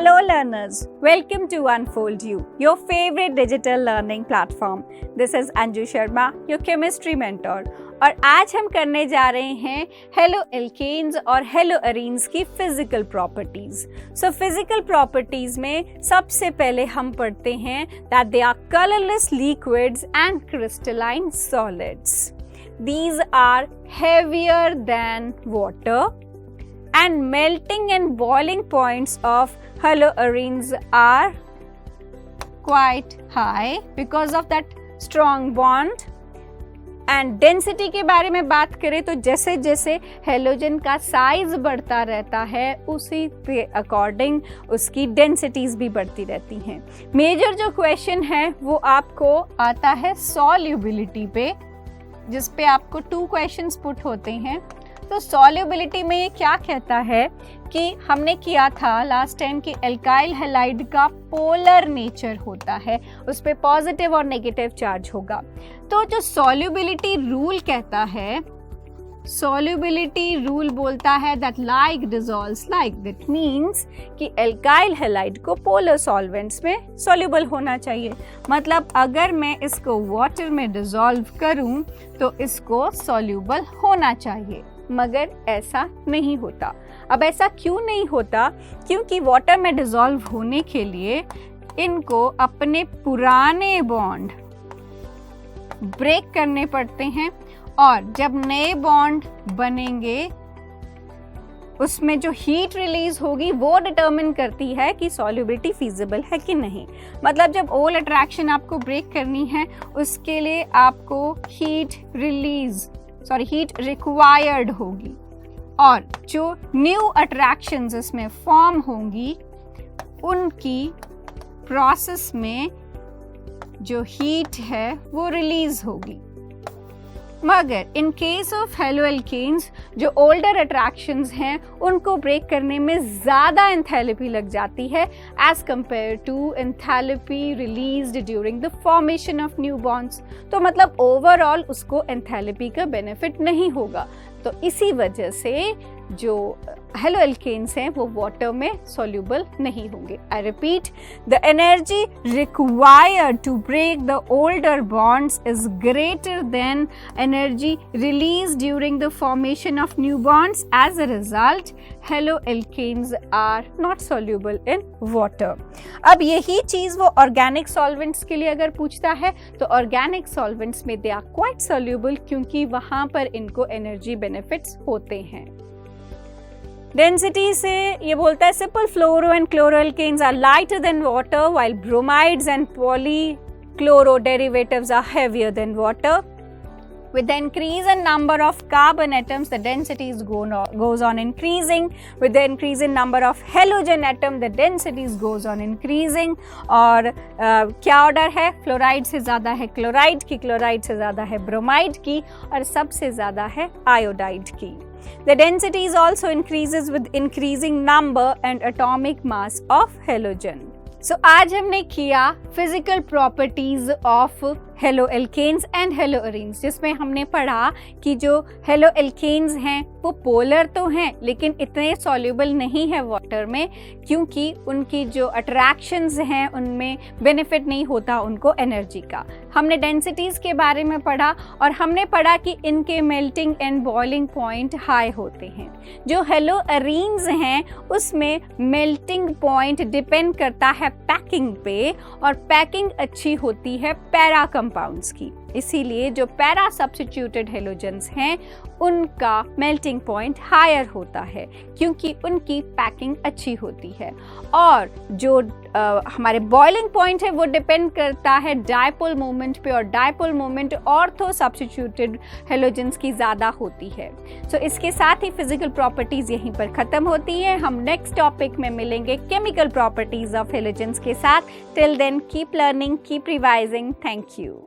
Hello learners, welcome to Unfold You, your favorite digital learning platform. This is Anju Sharma, your chemistry mentor. और आज हम करने जा रहे हैं हेलो एल्केन्स और हेलो अरीन्स की physical properties. So physical properties में सबसे पहले हम पढ़ते हैं that they are colourless liquids and crystalline solids. These are heavier than water and melting and boiling points of haloarenes are quite high because of that strong bond. And density के बारे में बात करें तो जैसे जैसे हेलोजन का size बढ़ता रहता है उसी के अकॉर्डिंग उसकी डेंसिटीज भी बढ़ती रहती हैं. मेजर जो क्वेश्चन है वो आपको आता है सॉल्युबिलिटी पे, जिस पे आपको 2 क्वेश्चंस पुट होते हैं. तो सॉल्युबिलिटी में ये क्या कहता है कि हमने किया था लास्ट टाइम कि एल्काइल हैलाइड का पोलर नेचर होता है, उस पे पॉजिटिव और नेगेटिव चार्ज होगा. तो जो सॉल्युबिलिटी रूल कहता है, सॉल्युबिलिटी रूल बोलता है that like dissolves like. That means कि एल्काइल हैलाइड को पोलर सॉल्वेंट्स में सॉल्युबल होना चाहिए. मतलब अगर मैं इसको वाटर में डिसॉल्व करूं तो इसको सॉल्युबल होना चाहिए, मगर ऐसा नहीं होता. अब ऐसा क्यों नहीं होता? क्योंकि वाटर में डिसॉल्व होने के लिए इनको अपने पुराने बॉन्ड ब्रेक करने पड़ते हैं, और जब नए बॉन्ड बनेंगे उसमें जो हीट रिलीज होगी वो डिटरमिन करती है कि सॉल्युबिलिटी फीजिबल है कि नहीं. मतलब जब ओल अट्रैक्शन आपको ब्रेक करनी है उसके लिए आपको हीट रिक्वायर्ड होगी, और जो न्यू अट्रैक्शंस इसमें फॉर्म होंगी उनकी प्रोसेस में जो हीट है वो रिलीज होगी. मगर in case of haloalkanes जो ओल्डर अट्रैक्शंस हैं उनको ब्रेक करने में ज़्यादा एंथैल्पी लग जाती है as compare to enthalpy released during the formation of new bonds. तो मतलब ओवरऑल उसको एंथैल्पी का बेनिफिट नहीं होगा. तो इसी वजह से जो हेलो एल्केन्स हैं वो वाटर में सॉल्युबल नहीं होंगे. I repeat, the energy required to break the older bonds is greater than energy release during the formation of new bonds. As a result haloalkanes are not soluble in water. अब यही चीज वो organic solvents के लिए अगर पूछता है तो ऑर्गेनिक सॉल्वेंट्स में दे आर क्वाइट सॉल्युबल, क्योंकि वहां पर इनको एनर्जी बेनिफिट्स होते हैं. डेंसिटी से ये बोलता है simple fluoro and chloro alkanes are lighter than water while bromides and polychloro derivatives are heavier than water. With the increase in number of carbon atoms, the densities goes on increasing. With the increase in number of halogen atom, the densities goes on increasing. और क्या order है? Fluoride से ज़्यादा है chloride की, chloride से ज़्यादा है ब्रोमाइड की, और सबसे ज़्यादा है आयोडाइड की. The densities also increases with increasing number and atomic mass of halogen. So आज हमने किया physical properties of haloalkanes and haloarenes, जिसमें हमने पढ़ा कि जो हेलो एल्केन्स हैं वो पोलर तो हैं लेकिन इतने सॉल्युबल नहीं है वाटर में, क्योंकि उनकी जो अट्रैक्शंस हैं उनमें बेनिफिट नहीं होता उनको एनर्जी का. हमने डेंसिटीज के बारे में पढ़ा और हमने पढ़ा कि इनके melting and boiling point high होते हैं. जो हेलो अरीन्स हैं उसमें मेल्टिंग पॉइंट डिपेंड करता है पैकिंग पे, और पैकिंग अच्छी होती है पैरा कंपाउंड्स की. इसीलिए जो पैरा सब्स्टिट्यूटेड हेलोजेंस हैं उनका मेल्टिंग पॉइंट हायर होता है, क्योंकि उनकी पैकिंग अच्छी होती है. और जो हमारे बॉइलिंग पॉइंट है वो डिपेंड करता है डायपोल मोमेंट पे, और dipole moment ortho substituted halogens की ज़्यादा होती है. सो इसके साथ ही फिजिकल प्रॉपर्टीज यहीं पर ख़त्म होती है. हम नेक्स्ट टॉपिक में मिलेंगे केमिकल प्रॉपर्टीज ऑफ हेलोजेंस के साथ. Till then keep learning, keep revising. Thank you.